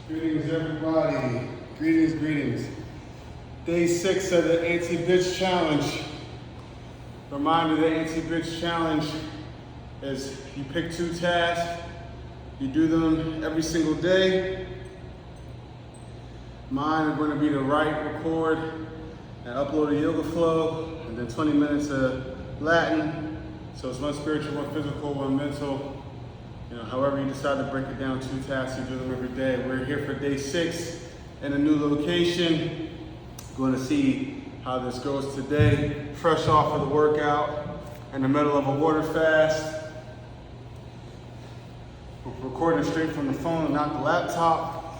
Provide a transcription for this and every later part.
Greetings, everybody. Greetings, greetings. Day 6 of the anti-bitch challenge. Reminder, the anti-bitch challenge is you pick 2 tasks, you do them every single day. Mine are going to be to write, record, and upload a yoga flow, and then 20 minutes of Latin. So it's one spiritual, one physical, one mental. You know, however you decide to break it down, 2 tasks, you do them every day. We're here for day 6 in a new location. Going to see how this goes today. Fresh off of the workout, in the middle of a water fast. We're recording straight from the phone and not the laptop.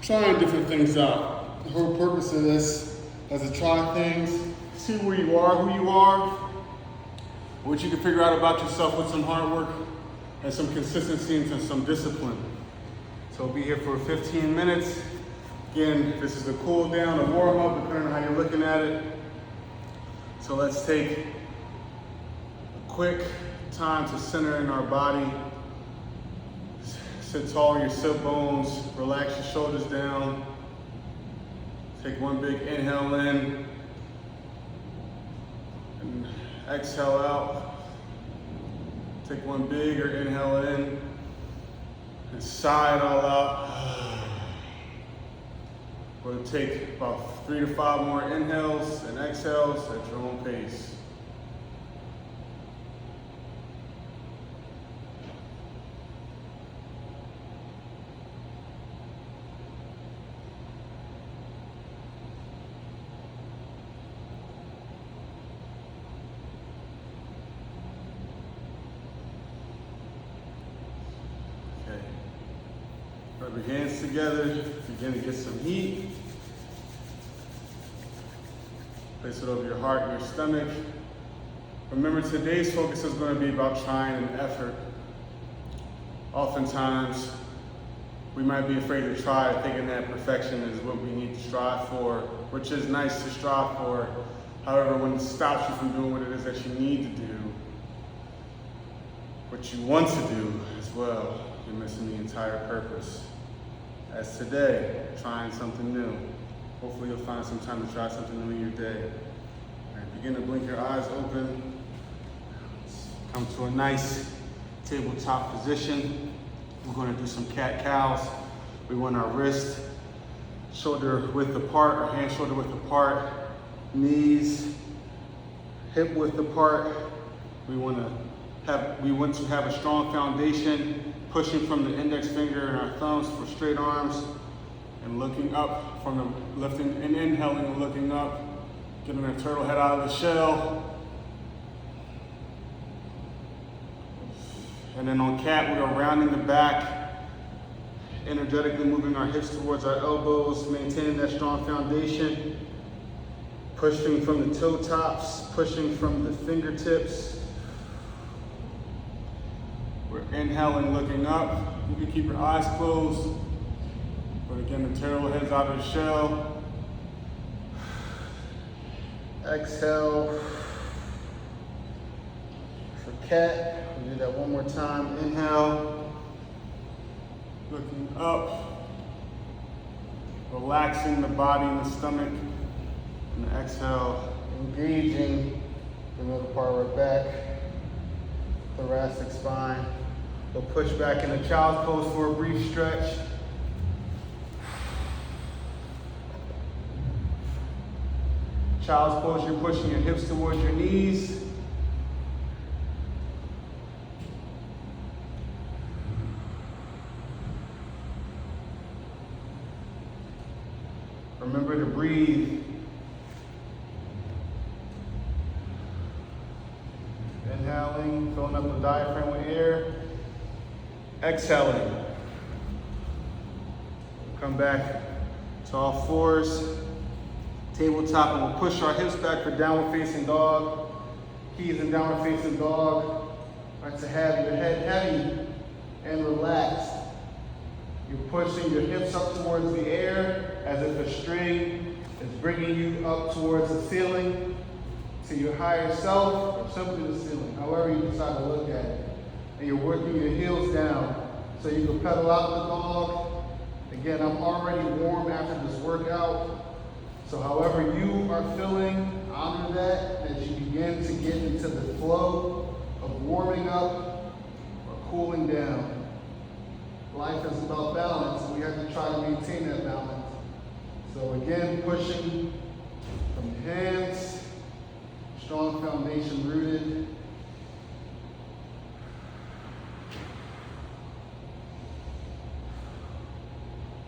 Trying different things out. The whole purpose of this is to try things, see where you are, who you are, what you can figure out about yourself with some hard work and some consistency and some discipline. So we'll be here for 15 minutes. Again, this is a cool down, a warm up, depending on how you're looking at it. So let's take a quick time to center in our body. Sit tall on your sit bones, relax your shoulders down. Take one big inhale in and exhale out. Take one bigger inhale in and sigh it all out. We'll take about 3 to 5 more inhales and exhales at your own pace. Rub your hands together, begin to get some heat. Place it over your heart and your stomach. Remember, today's focus is going to be about trying and effort. Oftentimes, we might be afraid to try, thinking that perfection is what we need to strive for, which is nice to strive for. However, when it stops you from doing what it is that you need to do, what you want to do as well, you're missing the entire purpose. As today, trying something new. Hopefully you'll find some time to try something new in your day. All right, begin to blink your eyes open. Come to a nice tabletop position. We're going to do some cat-cows. We want our wrist, shoulder width apart, our hand shoulder width apart, knees, hip width apart. We want to have a strong foundation, pushing from the index finger and our thumbs for straight arms, and looking up from the lifting and inhaling and looking up, getting a turtle head out of the shell. And then on cat, we are rounding the back, energetically moving our hips towards our elbows, maintaining that strong foundation, pushing from the toe tops, pushing from the fingertips. We're inhaling, looking up. You can keep your eyes closed. But again, the turtle heads out of the shell. Exhale. For cat, we'll do that one more time. Inhale. Looking up. Relaxing the body and the stomach. And exhale, engaging the middle part of our back, thoracic spine. We'll push back into child's pose for a brief stretch. Child's pose, you're pushing your hips towards your knees. Remember to breathe. Inhaling, filling up the diaphragm with air. Exhaling. Come back to all fours. Tabletop, and we'll push our hips back for downward facing dog. Keys in downward facing dog. Right, to have your head heavy and relaxed. You're pushing your hips up towards the air as if a string is bringing you up towards the ceiling, to your higher self, or simply the ceiling, however you decide to look at it. And you're working your heels down so you can pedal out the dog. Again, Again, I'm already warm after this workout. So however you are feeling, honor that as you begin to get into the flow of warming up or cooling down. Life is about balance, and we have to try to maintain that balance. So again, pushing from the hands, strong foundation rooted.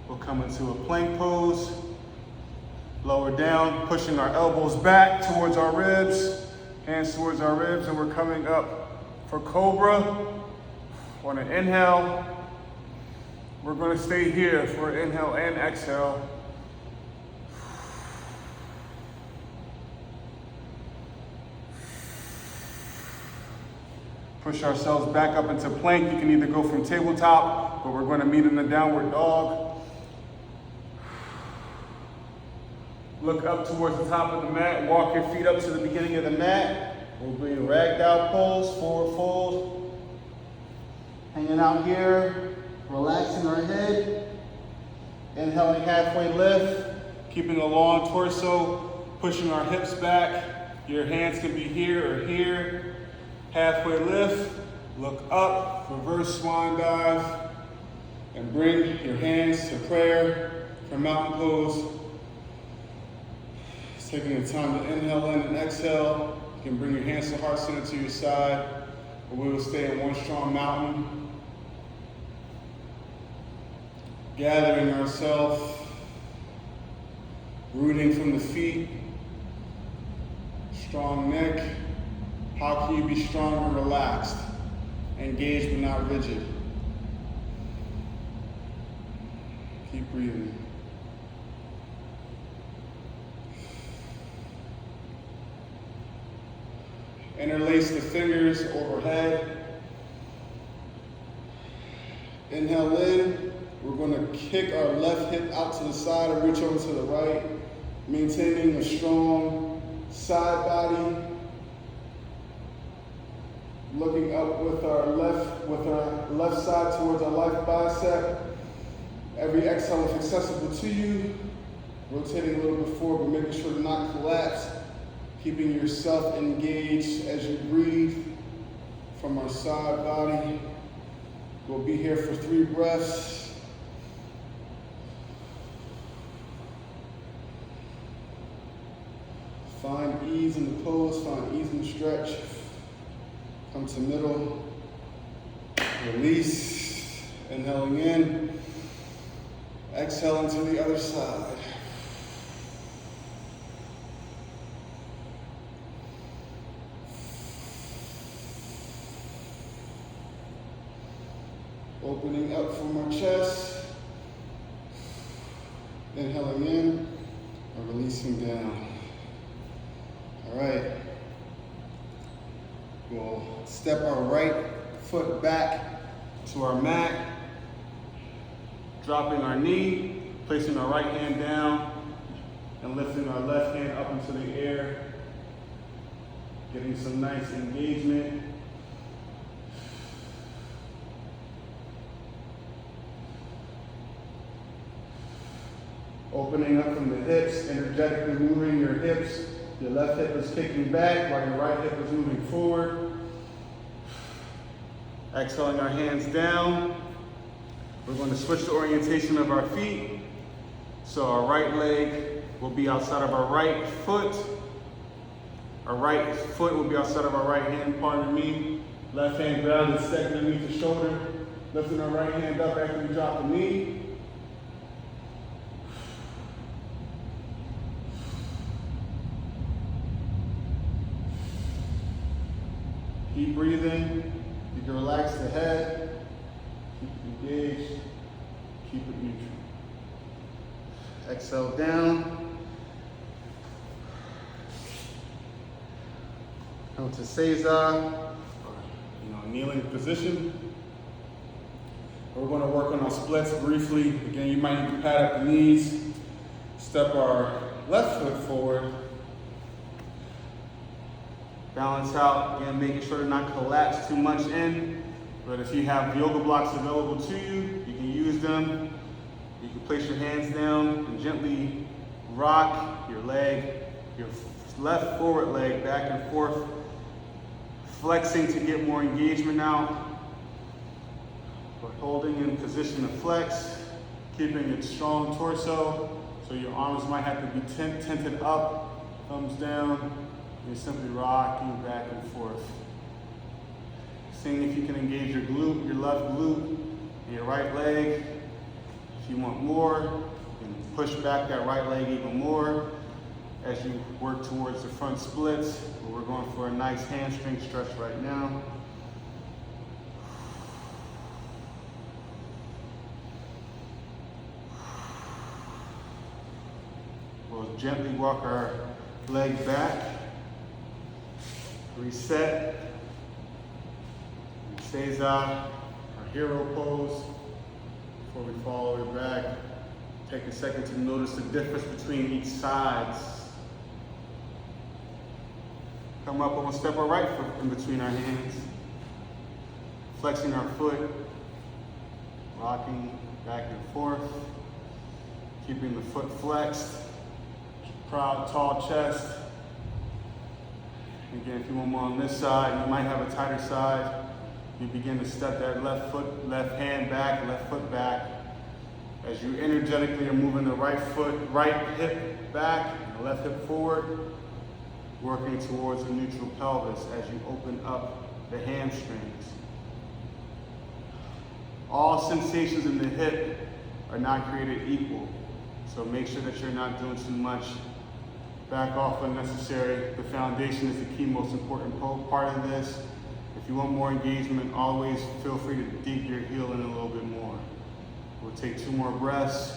We'll come into a plank pose. Lower down, pushing our elbows back towards our ribs, hands towards our ribs, and we're coming up for Cobra. On an inhale, we're going to stay here for inhale and exhale. Push ourselves back up into plank. You can either go from tabletop, but we're going to meet in the downward dog. Look up towards the top of the mat. Walk your feet up to the beginning of the mat. We'll be in ragdoll pose, forward fold. Hanging out here, relaxing our head. Inhaling halfway lift, keeping a long torso, pushing our hips back. Your hands can be here or here. Halfway lift, look up, reverse swan dive, and bring your hands to prayer for mountain pose. Taking the time to inhale in and exhale. You can bring your hands to heart center to your side, or we will stay in one strong mountain. Gathering ourselves, rooting from the feet, strong neck. How can you be strong and relaxed? Engaged but not rigid. Keep breathing. Interlace the fingers overhead. Inhale in. We're going to kick our left hip out to the side and reach over to the right, maintaining a strong side body. Looking up with our left side towards our left bicep. Every exhale is accessible to you. Rotating a little bit forward, but making sure to not collapse. Keeping yourself engaged as you breathe from our side body. We'll be here for 3 breaths. Find ease in the pose, find ease in the stretch. Come to middle, release, inhaling in, exhaling to the other side. Opening up from our chest, inhaling in, and releasing down. All right. We'll step our right foot back to our mat, dropping our knee, placing our right hand down, and lifting our left hand up into the air, getting some nice engagement. Opening up from the hips, energetically moving your hips. Your left hip is kicking back while your right hip is moving forward. Exhaling our hands down. We're going to switch the orientation of our feet. So our right leg will be outside of our right foot. Our right foot will be outside of our right hand, pardon me. Left hand grounded, stepping underneath the shoulder. Lifting our right hand up after we drop the knee. Keep breathing. You can relax the head. Keep it engaged. Keep it neutral. Exhale down. Come to Seiza, kneeling position. We're going to work on our splits briefly. Again, you might need to pad up the knees. Step our left foot forward. Balance out, again, making sure to not collapse too much in. But if you have yoga blocks available to you, you can use them. You can place your hands down and gently rock your leg, your left forward leg back and forth, flexing to get more engagement out. But holding in position to flex, keeping a strong torso, so your arms might have to be tented up, thumbs down. You're simply rocking back and forth. Seeing if you can engage your glute, your left glute, and your right leg. If you want more, you can push back that right leg even more as you work towards the front splits. We're going for a nice hamstring stretch right now. We'll gently walk our leg back, reset, Seiza, our hero pose. Before we fall all the way back, take a second to notice the difference between each sides. Come up and we'll step our right foot in between our hands, flexing our foot, rocking back and forth, keeping the foot flexed. Proud, tall chest. Again, if you want more on this side, you might have a tighter side. You begin to step that left hand back, left foot back. As you energetically are moving the right foot, right hip back, and the left hip forward, working towards the neutral pelvis as you open up the hamstrings. All sensations in the hip are not created equal, so make sure that you're not doing too much. Back off unnecessary. The foundation is the key, most important part of this. If you want more engagement, always feel free to dig your heel in a little bit more. We'll take 2 more breaths.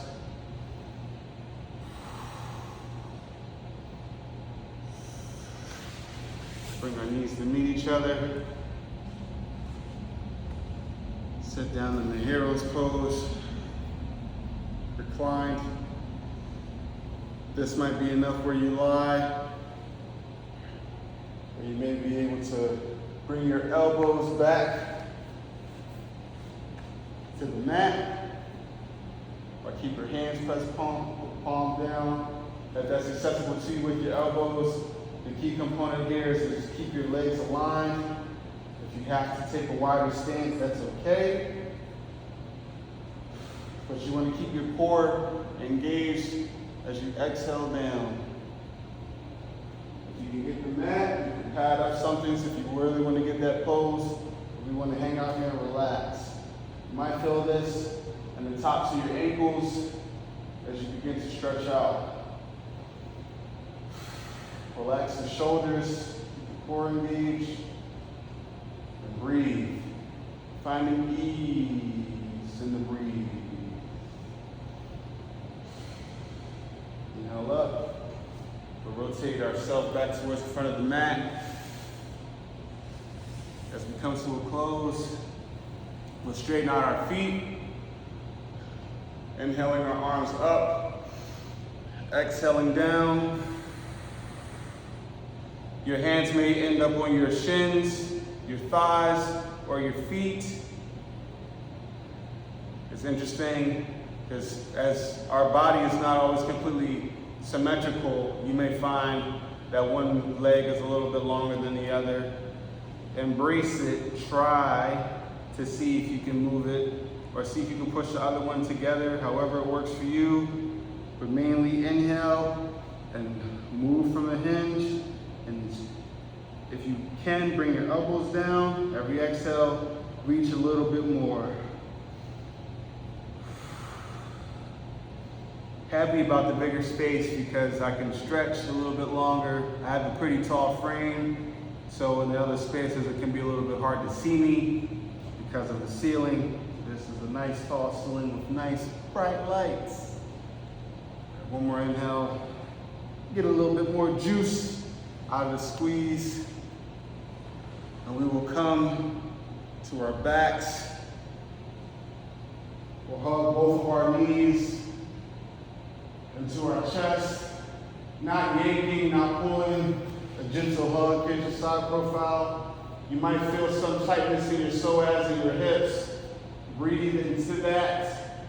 Bring our knees to meet each other. Sit down in the hero's pose. Reclined. This might be enough where you lie. Or you may be able to bring your elbows back to the mat. Or keep your hands pressed palm down. If that's acceptable to you with your elbows, the key component here is to just keep your legs aligned. If you have to take a wider stance, that's okay. But you want to keep your core engaged as you exhale down. If you can get the mat, you can pad up something so if you really want to get that pose. We want to hang out here and relax. You might feel this in the tops of your ankles as you begin to stretch out. Relax the shoulders, keep the core engaged, and breathe. Finding ease in the breathing. Inhale up. We'll rotate ourselves back towards the front of the mat. As we come to a close, we'll straighten out our feet. Inhaling our arms up. Exhaling down. Your hands may end up on your shins, your thighs, or your feet. It's interesting because as our body is not always completely symmetrical, you may find that one leg is a little bit longer than the other. Embrace it, try to see if you can move it, or see if you can push the other one together, however it works for you. But mainly inhale and move from the hinge. And if you can, bring your elbows down. Every exhale, reach a little bit more. Happy about the bigger space because I can stretch a little bit longer. I have a pretty tall frame, so in the other spaces it can be a little bit hard to see me because of the ceiling. This is a nice tall ceiling with nice bright lights. One more inhale. Get a little bit more juice out of the squeeze. And we will come to our backs. We'll hug both of our knees into our chest. Not yanking, not pulling. A gentle hug, here's your side profile. You might feel some tightness in your psoas and your hips. Breathe into that.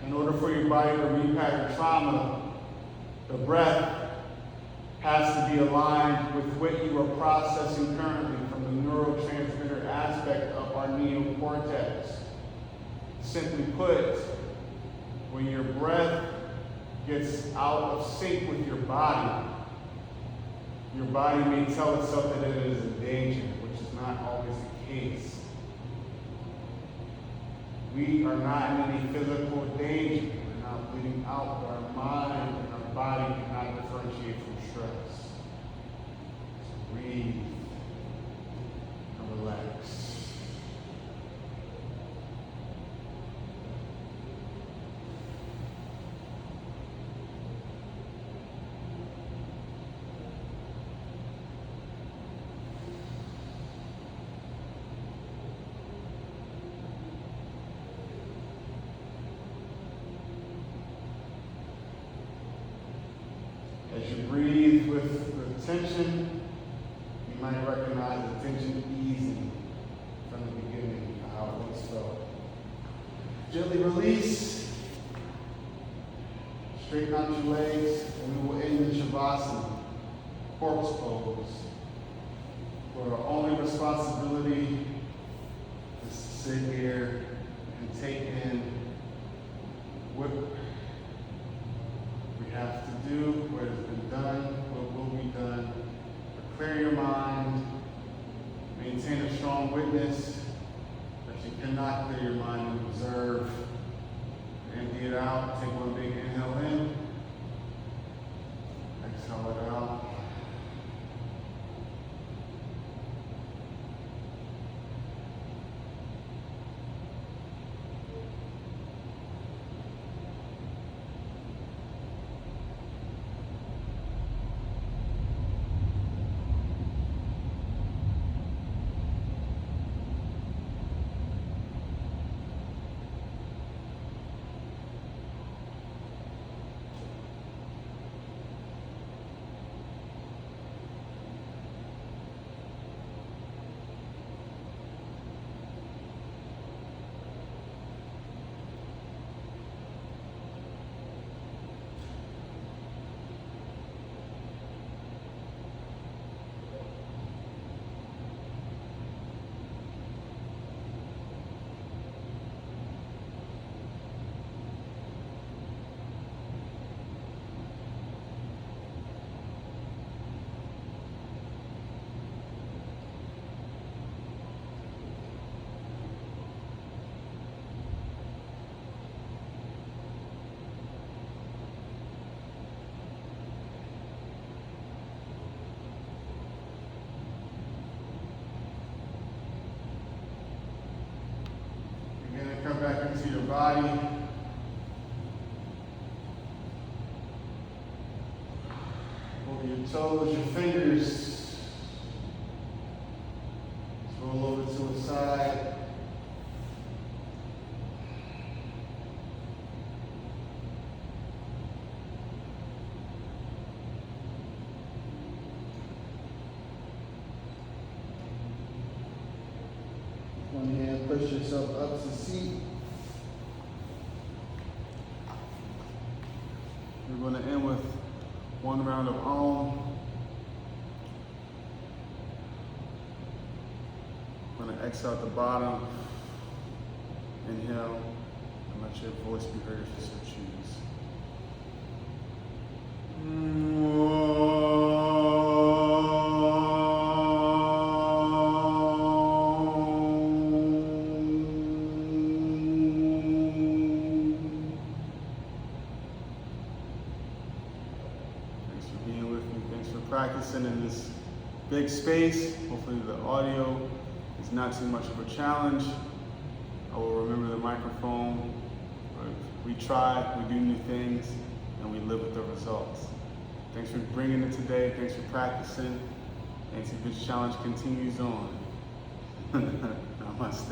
In order for your body to repattern trauma, the breath has to be aligned with what you are processing currently from the neurotransmitter aspect of our neocortex. Simply put, when your breath gets out of sync with your body may tell itself that it is in danger, which is not always the case. We are not in any physical danger. We're not bleeding out, but our mind and our body cannot differentiate from stress. So breathe and relax. As you breathe with the tension, you might recognize the tension easing from the beginning of how it once felt. Gently release, straighten out your legs, and we will end in Shavasana, corpse pose, where our only responsibility is to sit here and take in what we have to do, what has been done, what will be done. But clear your mind, maintain a strong witness, but you cannot clear your mind and observe. Empty it out, take one big inhale in, exhale it out. Come back into your body. Over your toes, your fingers. Roll over to the side. One hand, push yourself up to the seat. We're going to end with one round of Om. I'm going to exhale at the bottom. Inhale, and let your voice be heard if you so choose. Practicing in this big space. Hopefully the audio is not too much of a challenge. I will remember the microphone. We try, we do new things, and we live with the results. Thanks for bringing it today. Thanks for practicing. Nancy Bitch Challenge continues on. Namaste.